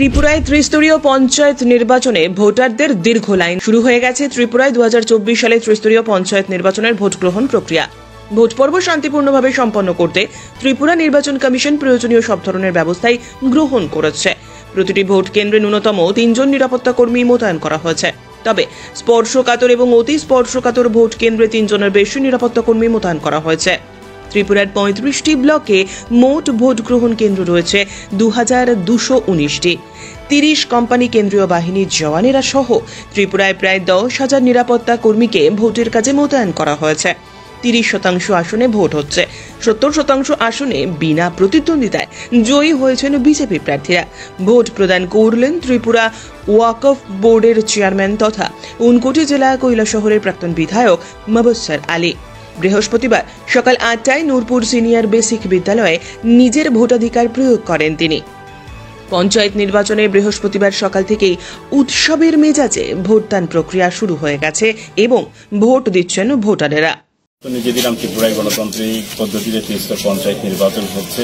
ত্রিপুরায় ত্রিস্তরীয় পঞ্চায়েত নির্বাচনে ভোটারদের দীর্ঘ লাইন শুরু হয়ে গেছে। ত্রিপুরায় 2024 সালে ত্রিস্তরীয় পঞ্চায়েত নির্বাচনের ভোট গ্রহণ প্রক্রিয়া ভোট পর্ব শান্তিপূর্ণভাবে সম্পন্ন করতে ত্রিপুরা নির্বাচন কমিশন প্রয়োজনীয় সব ধরনের ব্যবস্থাই গ্রহণ করেছে। প্রতিটি ভোট কেন্দ্রে ন্যূনতম 3 জন নিরাপত্তা কর্মী মোতায়েন করা হয়েছে। তবে স্পর্শকাতর এবং অতি স্পর্শকাতর ভোট কেন্দ্রে 3 জনের বেশি নিরাপত্তা কর্মী মোতায়েন করা হয়েছে। ত্রিপুরার 35টি ব্লকে মোট ভোট গ্রহণ কেন্দ্র রয়েছে 2219টি। 30 কোম্পানি কেন্দ্রীয় বাহিনীর জওয়ানেরা সহ ত্রিপুরায় প্রায় 10,000 নিরাপত্তা কর্মীকে ভোটের কাজে মোতায়েন করা হয়েছে। 30% আসনে ভোট হচ্ছে। 70% আসনে বিনা প্রতিদ্বন্দ্বিতায় জয়ী হয়েছেন বিজেপি প্রার্থীরা। ভোট প্রদান করলেন ত্রিপুরা ওয়াকফ বোর্ডের চেয়ারম্যান তথা ঊনকোটি জেলা কৈলাসহরের প্রাক্তন বিধায়ক মবস্সার আলী। বৃহস্পতিবার সকাল 8টায় নূরপুর সিনিয়র বেসিক বিদ্যালয়ে নিজের ভোটাধিকার প্রয়োগ করেন তিনি। পঞ্চায়েত নির্বাচনে বৃহস্পতিবার সকাল থেকেই উৎসবের মেজাজে ভোটদান প্রক্রিয়া শুরু হয়ে গেছে এবং ভোট দিচ্ছেন ভোটারেরা। নিজেদের ত্রিপুরায় গণতান্ত্রিক পদ্ধতিতে ত্রিস্তর পঞ্চায়েত নির্বাচন হচ্ছে,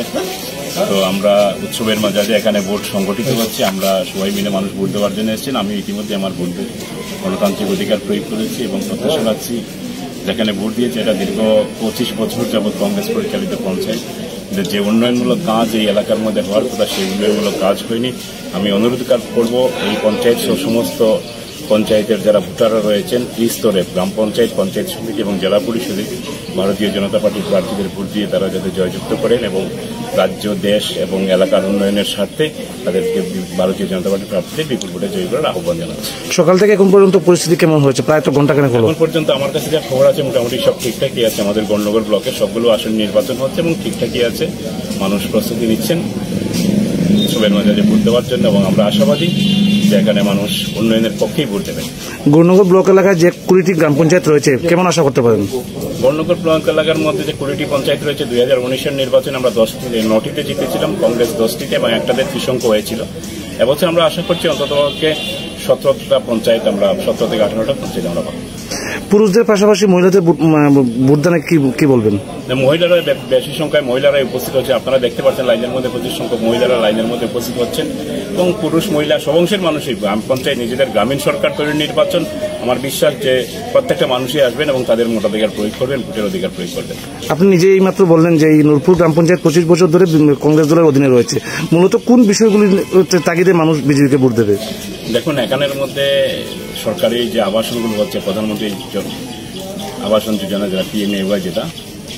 তো আমরা উৎসবের মেজাজে এখানে ভোট সংগঠিত হচ্ছে। আমরা সবাই মিলে মানুষ ভোট দেওয়ার জন্য এসেছেন। আমি ইতিমধ্যে আমার ভোটের গণতান্ত্রিক অধিকার প্রয়োগ করেছি এবং প্রত্যাশা রাখছি যেখানে ভোট দিয়েছে এটা দীর্ঘ 25 বছর যাবৎ কংগ্রেস পরিচালিত পঞ্চায়েত, যে উন্নয়নমূলক কাজ এই এলাকার মধ্যে হওয়ার কথা সেই উন্নয়নমূলক কাজ হয়নি। আমি অনুরোধ করব এই পঞ্চায়েত সমস্ত পঞ্চায়েতের যারা ভোটাররা রয়েছেন ত্রিস্তরে গ্রাম পঞ্চায়েত, পঞ্চায়েত সমিতি এবং জেলা পরিষদে ভারতীয় জনতা পার্টির প্রার্থীদের ভোট দিয়ে তারা যাতে জয়যুক্ত করেন এবং রাজ্য, দেশ এবং এলাকার উন্নয়নের স্বার্থে তাদেরকে ভারতীয় জনতা পার্টির প্রার্থীদের বিপুল ভোটে জয়ী করার আহ্বান জানাচ্ছি। সকাল থেকে এখন পর্যন্ত পরিস্থিতি কেমন হয়েছে? প্রায় তো ঘন্টাখানেক হলো। এখন পর্যন্ত আমার কাছে যা খবর আছে মোটামুটি সব ঠিকঠাকই আছে। আমাদের গণনগর ব্লকের সবগুলো আসন নির্বাচন হচ্ছে এবং ঠিকঠাকই আছে। মানুষ প্রস্তুতি নিচ্ছেন উৎসবের মেজাজে ভোট দেওয়ার জন্য এবং আমরা আশাবাদী যে এখানে মানুষ উন্নয়নের পক্ষেই ভোট দেবেন। গৌরনগর ব্লক এলাকায় যে 20টি গ্রাম পঞ্চায়েত রয়েছে কেমন আশা করতে পারেন? গৌরনগর ব্লক এলাকার মধ্যে যে 20টি পঞ্চায়েত রয়েছে 2019-এর নির্বাচনে আমরা 9টিতে জিতেছিলাম, কংগ্রেস 10টিতে এবং একটাতে ত্রিশঙ্ক হয়েছিল। এবছর আমরা আশা করছি অন্তত 17টা পঞ্চায়েত, আমরা 17 থেকে 18টা পঞ্চায়েত আমরা পাবো। পুরুষদের পাশাপাশি মহিলাদের ভোটদানে কি বলবেন? মহিলারা বেশি সংখ্যায় মহিলারাই উপস্থিত হচ্ছে। আপনারা দেখতে পাচ্ছেন লাইনের মধ্যে 25 সংখ্যক মহিলারা লাইনের মধ্যে উপস্থিত হচ্ছেন এবং পুরুষ মহিলা সব অংশের মানুষই গ্রাম পঞ্চায়েত নিজেদের গ্রামীণ সরকার তৈরির নির্বাচন। আমার বিশ্বাস যে প্রত্যেকটা মানুষই আসবেন এবং তাদের ভোটাধিকার প্রয়োগ করবেন, ভোটের অধিকার প্রয়োগ করবেন। আপনি নিজে এই মাত্র বললেন যে এই নূরপুর গ্রাম পঞ্চায়েত 25 বছর ধরে কংগ্রেস দলের অধীনে রয়েছে, মূলত কোন বিষয়গুলি তাগিদে মানুষ বিজেপিকে ভোট দেবে? দেখুন, এখানের মধ্যে সরকারি যে আবাসনগুলো হচ্ছে, প্রধানমন্ত্রী আবাসন যোজনা যেটা PMAY, যেটা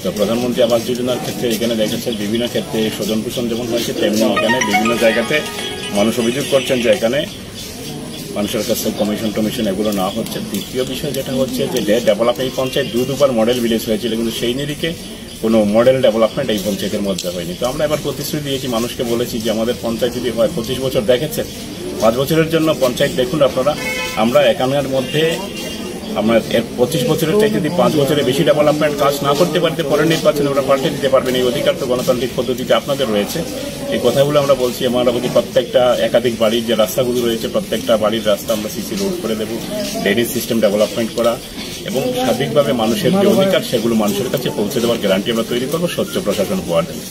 তো প্রধানমন্ত্রী আবাস যোজনার ক্ষেত্রে এখানে দেখেছে বিভিন্ন ক্ষেত্রে স্বজন পোষণ যেমন হয়েছে তেমনি এখানে বিভিন্ন জায়গাতে মানুষ অভিযোগ করছেন যে এখানে মানুষের কাছে কমিশন এগুলো না হচ্ছে। দ্বিতীয় বিষয় যেটা হচ্ছে যে ডেভেলপ, এই পঞ্চায়েত দুবার মডেল ভিলেজ হয়েছিল কিন্তু সেই নিরিখে কোনো মডেল ডেভেলপমেন্ট এই পঞ্চায়েতের মধ্যে হয়নি। তো আমরা এবার প্রতিশ্রুতি দিয়েছি, মানুষকে বলেছি যে আমাদের পঞ্চায়েত যদি হয় 25 বছর দেখেছেন, 5 বছরের জন্য পঞ্চায়েত দেখুন আপনারা। আমরা এখানের মধ্যে আমরা 25 বছরের চাই যদি 5 বছরের বেশি ডেভেলপমেন্ট কাজ না করতে পারতে পরের নির্বাচনে ওরা পাল্টে দিতে পারবেন। এই অধিকার তো গণতান্ত্রিক পদ্ধতিতে আপনাদের রয়েছে। এই কথাগুলো আমরা বলছি। আমরা বলছি প্রত্যেকটা একাধিক বাড়ির যে রাস্তাগুলো রয়েছে প্রত্যেকটা বাড়ির রাস্তা আমরা CC রোড করে দেবো, ড্রেনেজ সিস্টেম ডেভেলপমেন্ট করা এবং সার্বিকভাবে মানুষের যে অধিকার সেগুলো মানুষের কাছে পৌঁছে দেওয়ার গ্যারান্টি আমরা তৈরি করবো স্বচ্ছ প্রশাসন হওয়ার জন্য।